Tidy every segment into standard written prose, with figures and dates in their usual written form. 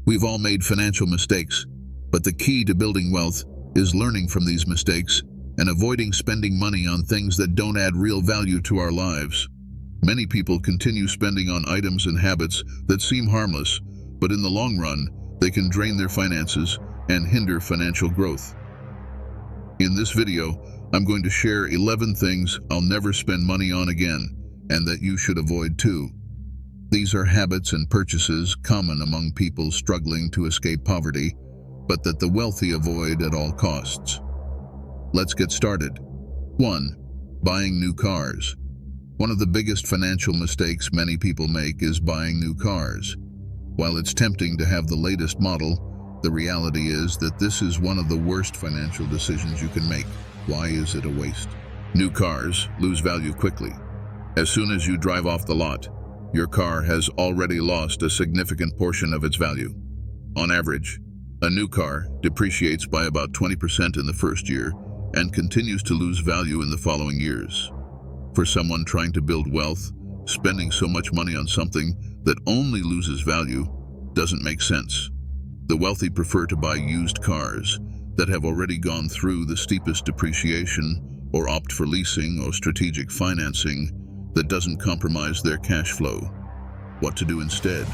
We've all made financial mistakes, but the key to building wealth is learning from these mistakes and avoiding spending money on things that don't add real value to our lives. Many people continue spending on items and habits that seem harmless, but in the long run, they can drain their finances and hinder financial growth. In this video, I'm going to share 11 things I'll never spend money on again, and that you should avoid too. These are habits and purchases common among people struggling to escape poverty, but that the wealthy avoid at all costs. Let's get started. 1. Buying new cars. One of the biggest financial mistakes many people make is buying new cars. While it's tempting to have the latest model, the reality is that this is one of the worst financial decisions you can make. Why is it a waste? New cars lose value quickly. As soon as you drive off the lot, your car has already lost a significant portion of its value. On average, a new car depreciates by about 20% in the first year and continues to lose value in the following years. For someone trying to build wealth, spending so much money on something that only loses value doesn't make sense. The wealthy prefer to buy used cars that have already gone through the steepest depreciation, or opt for leasing or strategic financing that doesn't compromise their cash flow. What to do instead?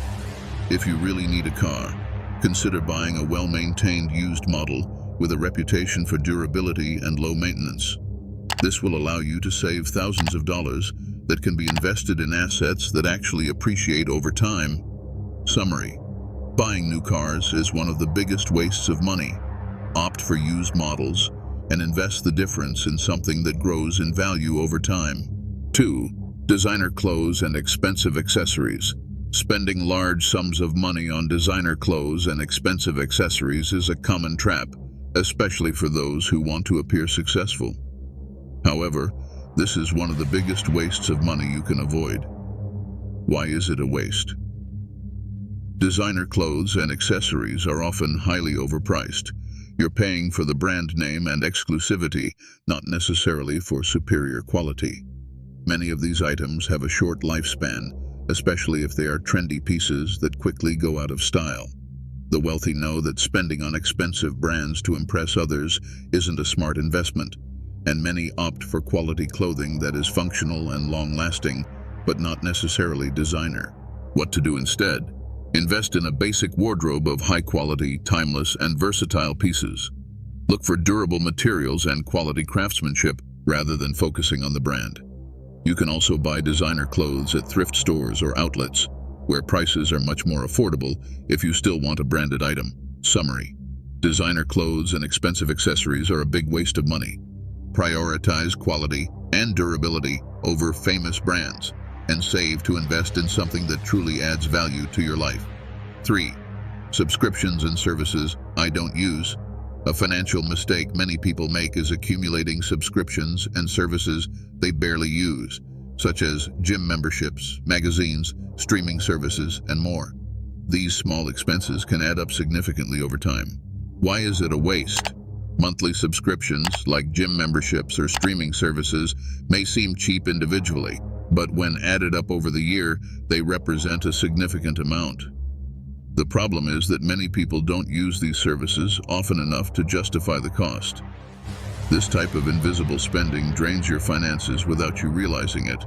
If you really need a car, consider buying a well-maintained used model with a reputation for durability and low maintenance. This will allow you to save thousands of dollars that can be invested in assets that actually appreciate over time. Summary: buying new cars is one of the biggest wastes of money. Opt for used models and invest the difference in something that grows in value over time. 2. Designer clothes and expensive accessories. Spending large sums of money on designer clothes and expensive accessories is a common trap, especially for those who want to appear successful. However, this is one of the biggest wastes of money you can avoid. Why is it a waste? Designer clothes and accessories are often highly overpriced. You're paying for the brand name and exclusivity, not necessarily for superior quality. Many of these items have a short lifespan, especially if they are trendy pieces that quickly go out of style. The wealthy know that spending on expensive brands to impress others isn't a smart investment, and many opt for quality clothing that is functional and long-lasting, but not necessarily designer. What to do instead? Invest in a basic wardrobe of high-quality, timeless, and versatile pieces. Look for durable materials and quality craftsmanship rather than focusing on the brand. You can also buy designer clothes at thrift stores or outlets, where prices are much more affordable if you still want a branded item. Summary: designer clothes and expensive accessories are a big waste of money. Prioritize quality and durability over famous brands, and save to invest in something that truly adds value to your life. 3. Subscriptions and services I don't use. A financial mistake many people make is accumulating subscriptions and services they barely use, such as gym memberships, magazines, streaming services, and more. These small expenses can add up significantly over time. Why is it a waste? Monthly subscriptions, like gym memberships or streaming services, may seem cheap individually, but when added up over the year, they represent a significant amount. The problem is that many people don't use these services often enough to justify the cost. This type of invisible spending drains your finances without you realizing it,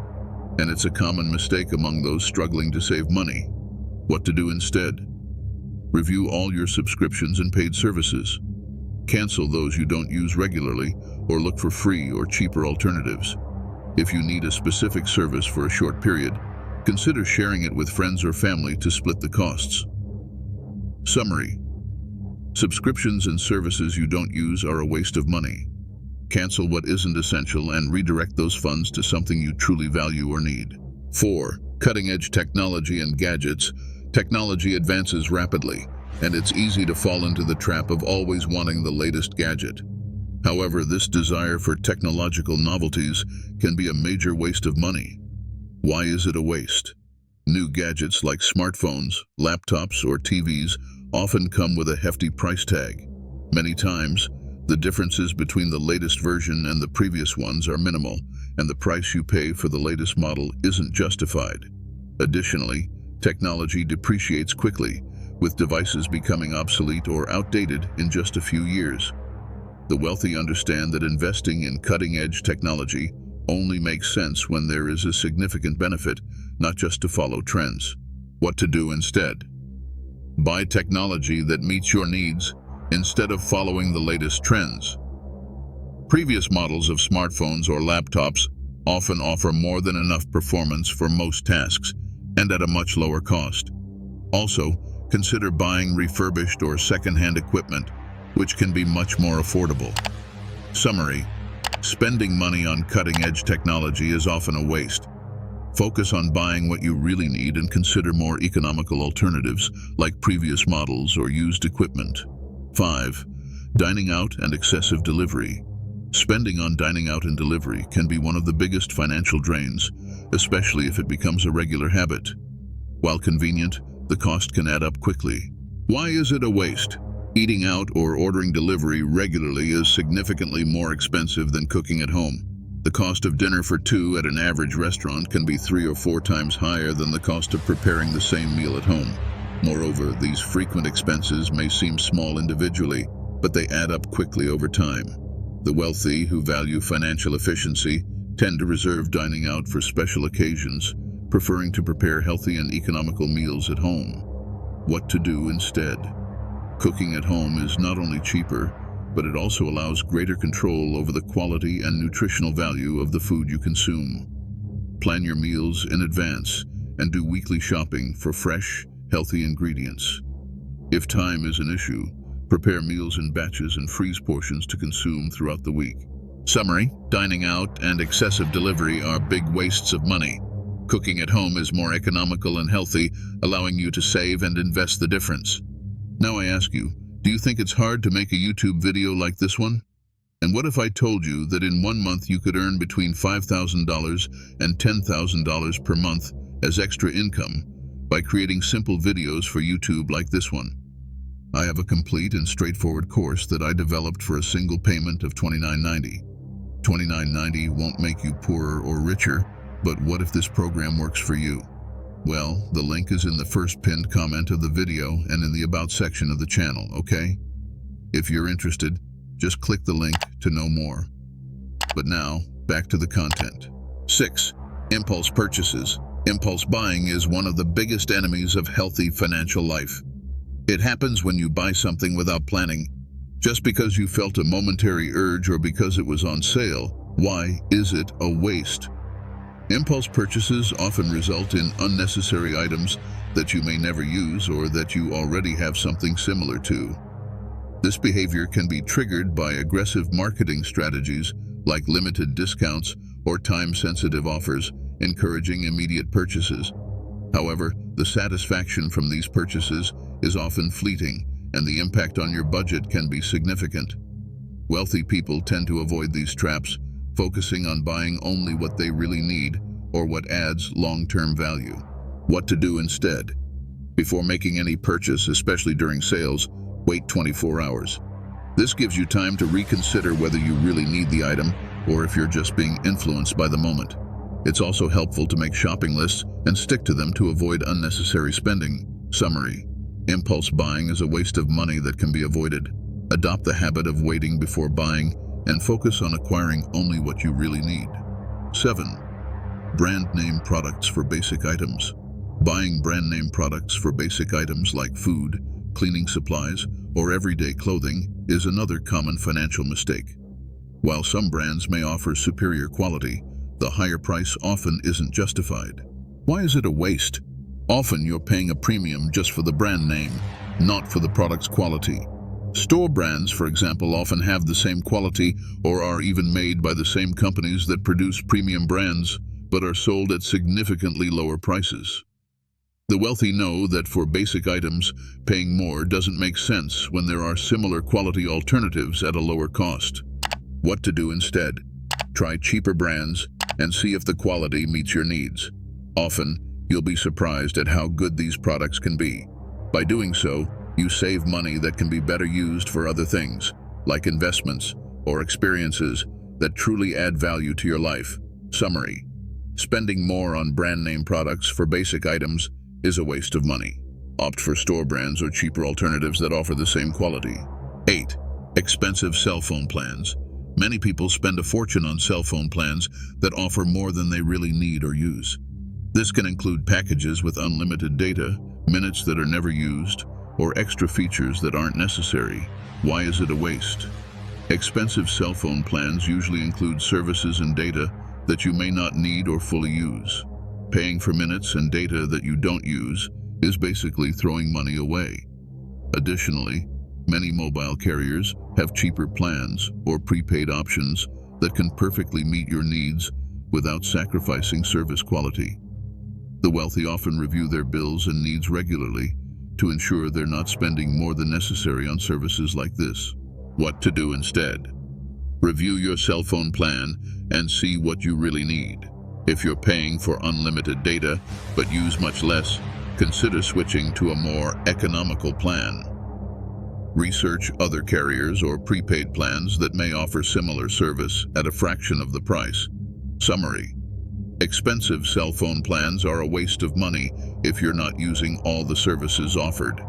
and it's a common mistake among those struggling to save money. What to do instead? Review all your subscriptions and paid services. Cancel those you don't use regularly, or look for free or cheaper alternatives. If you need a specific service for a short period, consider sharing it with friends or family to split the costs. Summary: subscriptions and services you don't use are a waste of money. Cancel what isn't essential and redirect those funds to something you truly value or need. 4. Cutting-edge technology and gadgets. Technology advances rapidly, and it's easy to fall into the trap of always wanting the latest gadget. However, this desire for technological novelties can be a major waste of money. Why is it a waste? New gadgets like smartphones, laptops, or TVs often come with a hefty price tag. Many times, the differences between the latest version and the previous ones are minimal, and the price you pay for the latest model isn't justified. Additionally, technology depreciates quickly, with devices becoming obsolete or outdated in just a few years. The wealthy understand that investing in cutting-edge technology only makes sense when there is a significant benefit, not just to follow trends. What to do instead? Buy technology that meets your needs instead of following the latest trends. Previous models of smartphones or laptops often offer more than enough performance for most tasks and at a much lower cost. Also, consider buying refurbished or second-hand equipment, which can be much more affordable. Summary: spending money on cutting-edge technology is often a waste. Focus on buying what you really need and consider more economical alternatives like previous models or used equipment. 5. Dining out and excessive delivery. Spending on dining out and delivery can be one of the biggest financial drains, especially if it becomes a regular habit. While convenient, the cost can add up quickly. Why is it a waste? Eating out or ordering delivery regularly is significantly more expensive than cooking at home. The cost of dinner for two at an average restaurant can be 3 or 4 times higher than the cost of preparing the same meal at home. Moreover, these frequent expenses may seem small individually, but they add up quickly over time. The wealthy, who value financial efficiency, tend to reserve dining out for special occasions, preferring to prepare healthy and economical meals at home. What to do instead? Cooking at home is not only cheaper, but it also allows greater control over the quality and nutritional value of the food you consume. Plan your meals in advance and do weekly shopping for fresh, healthy ingredients. If time is an issue, prepare meals in batches and freeze portions to consume throughout the week. Summary: dining out and excessive delivery are big wastes of money. Cooking at home is more economical and healthy, allowing you to save and invest the difference. Now I ask you, do you think it's hard to make a YouTube video like this one? And what if I told you that in 1 month you could earn between $5,000 and $10,000 per month as extra income by creating simple videos for YouTube like this one? I have a complete and straightforward course that I developed for a single payment of $29.90. $29.90 won't make you poorer or richer, but what if this program works for you? Well, the link is in the first pinned comment of the video and in the About section of the channel, okay? If you're interested, just click the link to know more. But now, back to the content. 6. Impulse purchases. Impulse buying is one of the biggest enemies of healthy financial life. It happens when you buy something without planning, just because you felt a momentary urge or because it was on sale. Why is it a waste? Impulse purchases often result in unnecessary items that you may never use or that you already have something similar to. This behavior can be triggered by aggressive marketing strategies like limited discounts or time-sensitive offers, encouraging immediate purchases. However, the satisfaction from these purchases is often fleeting, and the impact on your budget can be significant. Wealthy people tend to avoid these traps, focusing on buying only what they really need or what adds long-term value. What to do instead? Before making any purchase, especially during sales, wait 24 hours. This gives you time to reconsider whether you really need the item or if you're just being influenced by the moment. It's also helpful to make shopping lists and stick to them to avoid unnecessary spending. Summary: impulse buying is a waste of money that can be avoided. Adopt the habit of waiting before buying and focus on acquiring only what you really need. 7. Brand name products for basic items. Buying brand name products for basic items like food, cleaning supplies, or everyday clothing is another common financial mistake. While some brands may offer superior quality, the higher price often isn't justified. Why is it a waste? Often you're paying a premium just for the brand name, not for the product's quality. Store brands, for example, often have the same quality or are even made by the same companies that produce premium brands, but are sold at significantly lower prices. The wealthy know that for basic items, paying more doesn't make sense when there are similar quality alternatives at a lower cost. What to do instead? Try cheaper brands and see if the quality meets your needs. Often, you'll be surprised at how good these products can be. By doing so, you save money that can be better used for other things, like investments or experiences that truly add value to your life. Summary: spending more on brand name products for basic items is a waste of money. Opt for store brands or cheaper alternatives that offer the same quality. 8. Expensive cell phone plans. Many people spend a fortune on cell phone plans that offer more than they really need or use. This can include packages with unlimited data, minutes that are never used, or extra features that aren't necessary. Why is it a waste? Expensive cell phone plans usually include services and data that you may not need or fully use. Paying for minutes and data that you don't use is basically throwing money away. Additionally, many mobile carriers have cheaper plans or prepaid options that can perfectly meet your needs without sacrificing service quality. The wealthy often review their bills and needs regularly to ensure they're not spending more than necessary on services like this. What to do instead? Review your cell phone plan and see what you really need. If you're paying for unlimited data but use much less, consider switching to a more economical plan. Research other carriers or prepaid plans that may offer similar service at a fraction of the price. Summary: expensive cell phone plans are a waste of money if you're not using all the services offered.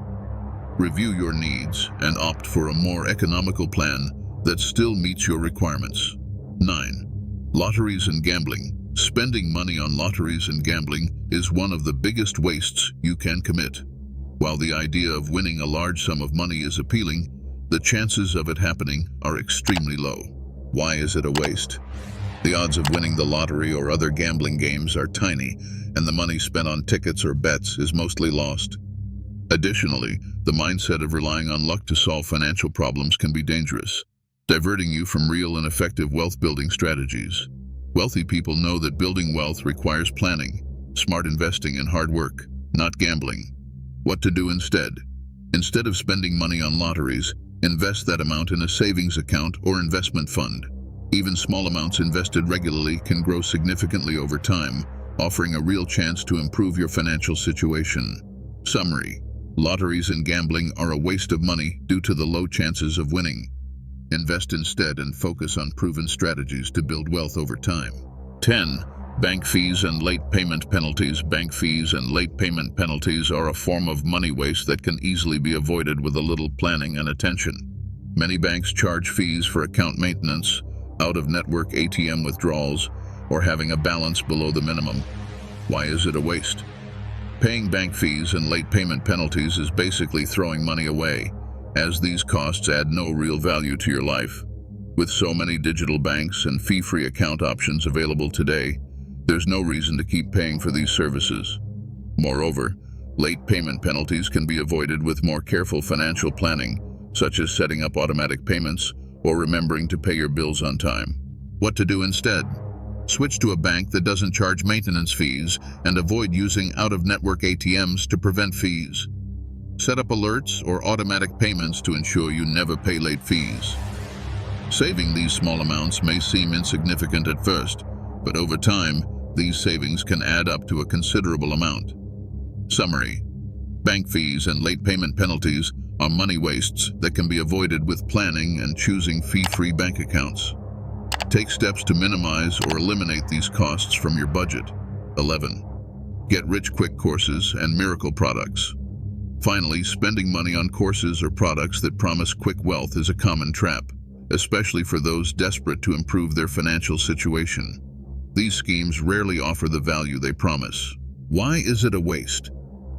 Review your needs and opt for a more economical plan that still meets your requirements. 9. Lotteries and gambling. Spending money on lotteries and gambling is one of the biggest wastes you can commit. While the idea of winning a large sum of money is appealing, the chances of it happening are extremely low. Why is it a waste? The odds of winning the lottery or other gambling games are tiny, and the money spent on tickets or bets is mostly lost. Additionally, the mindset of relying on luck to solve financial problems can be dangerous, diverting you from real and effective wealth-building strategies. Wealthy people know that building wealth requires planning, smart investing, and hard work, not gambling. What to do instead? Instead of spending money on lotteries, invest that amount in a savings account or investment fund. Even small amounts invested regularly can grow significantly over time, offering a real chance to improve your financial situation. Summary: lotteries and gambling are a waste of money due to the low chances of winning. Invest instead and focus on proven strategies to build wealth over time. 10. Bank fees and late payment penalties. Bank fees and late payment penalties are a form of money waste that can easily be avoided with a little planning and attention. Many banks charge fees for account maintenance, out-of-network ATM withdrawals, or having a balance below the minimum. Why is it a waste? Paying bank fees and late payment penalties is basically throwing money away, as these costs add no real value to your life. With so many digital banks and fee-free account options available today, there's no reason to keep paying for these services. Moreover, late payment penalties can be avoided with more careful financial planning, such as setting up automatic payments or remembering to pay your bills on time. What to do instead? Switch to a bank that doesn't charge maintenance fees and avoid using out-of-network ATMs to prevent fees. Set up alerts or automatic payments to ensure you never pay late fees. Saving these small amounts may seem insignificant at first, but over time, these savings can add up to a considerable amount. Summary: bank fees and late payment penalties are money wastes that can be avoided with planning and choosing fee-free bank accounts. Take steps to minimize or eliminate these costs from your budget. 11. Get-rich-quick courses and miracle products. Finally, spending money on courses or products that promise quick wealth is a common trap, especially for those desperate to improve their financial situation. These schemes rarely offer the value they promise. Why is it a waste?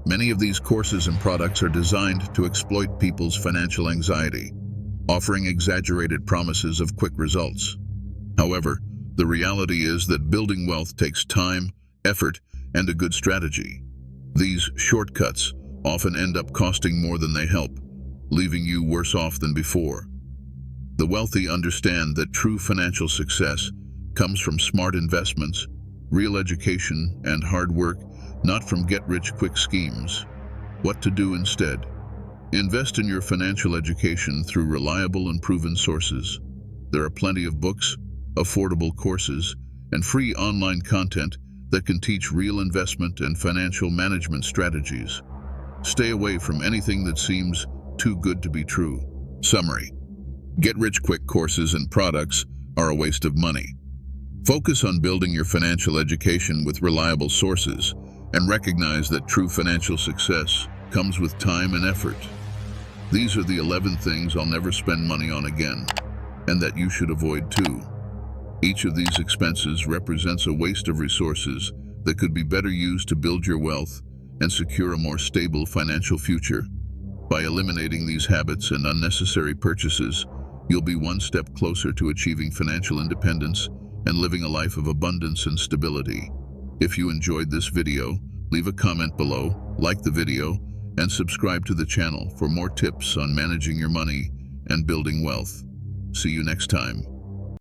Many of these courses and products are designed to exploit people's financial anxiety, offering exaggerated promises of quick results. However, the reality is that building wealth takes time, effort, and a good strategy. These shortcuts often end up costing more than they help, leaving you worse off than before. The wealthy understand that true financial success comes from smart investments, real education, and hard work, not from get-rich-quick schemes. What to do instead? Invest in your financial education through reliable and proven sources. There are plenty of books, affordable courses, and free online content that can teach real investment and financial management strategies. Stay away from anything that seems too good to be true. Summary: get-rich-quick courses and products are a waste of money. Focus on building your financial education with reliable sources and recognize that true financial success comes with time and effort. These are the 11 things I'll never spend money on again, and that you should avoid too. Each of these expenses represents a waste of resources that could be better used to build your wealth and secure a more stable financial future. By eliminating these habits and unnecessary purchases, you'll be one step closer to achieving financial independence and living a life of abundance and stability. If you enjoyed this video, leave a comment below, like the video, and subscribe to the channel for more tips on managing your money and building wealth. See you next time.